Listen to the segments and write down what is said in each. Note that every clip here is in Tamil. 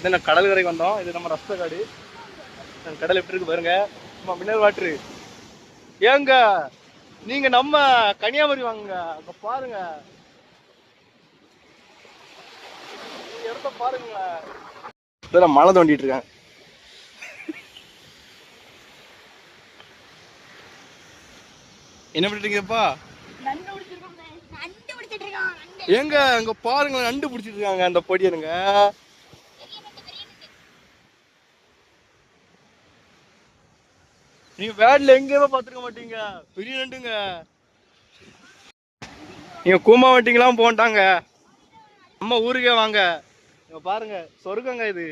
கடல் கரைக்கு வந்தோம். இது நம்ம ரஸ்த காடு. கடல் எப்படி இருக்கு பாருங்க. Mineral water. ஏங்க நீங்க நம்ம கன்னியாகுமரி வாங்க, அங்க பாருங்க, இடத்த பாருங்க. இப்பதான் மழை தோண்டிட்டு இருக்காங்க. என்ன பண்ணிட்டு இருக்கீங்கப்பா? ஏங்க அங்க பாருங்க, நண்டு பிடிச்சிட்டு இருக்காங்க அந்த பொடியனுங்க. நீங்க வேட்ல எங்கேயுமே பாத்துருக்க மாட்டீங்க, பெரிய நண்டுங்க. நீங்க கூமா வட்டிங்கெல்லாம் போட்டாங்க, நம்ம ஊருக்கே வாங்க. இங்க பாருங்க, சொர்க்கங்க இது,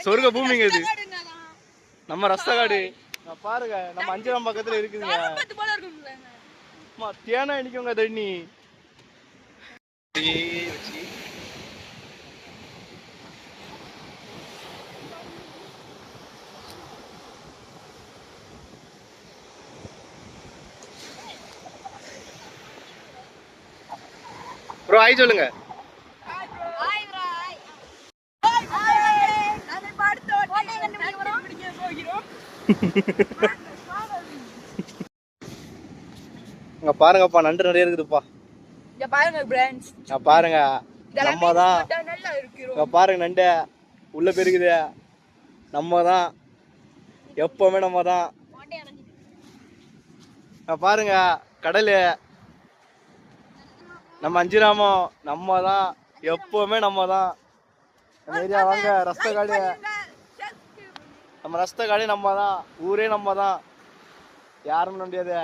சொர்க்க பூமிங்க இது, நம்ம ரஸ்தகாடு. பாருங்க, நம்ம அஞ்சரம் பக்கத்துல இருக்குதுங்க. தேனா இனிக்குங்க தண்ணி. ப்ரோ ஹாய் சொல்லுங்க. இங்க பாருங்கப்பா, நண்டு நிறைய இருக்குதுப்பா. இங்க பாருங்க फ्रेंड्स, இங்க பாருங்க, நம்ம தான். இங்க பாருங்க, நண்டு உள்ள பெருகுது. நம்ம தான், எப்பவுமே நம்ம தான். பாருங்க கடலு, நம்ம அஞ்சிராமம் நம்ம தான், எப்பவுமே நம்ம தான். நம்ம ஏரியா வாங்க, ரஸ்த காடு, நம்ம ரஸ்த காடு நம்ம தான், ஊரே நம்ம தான், யாரும் முடியாது.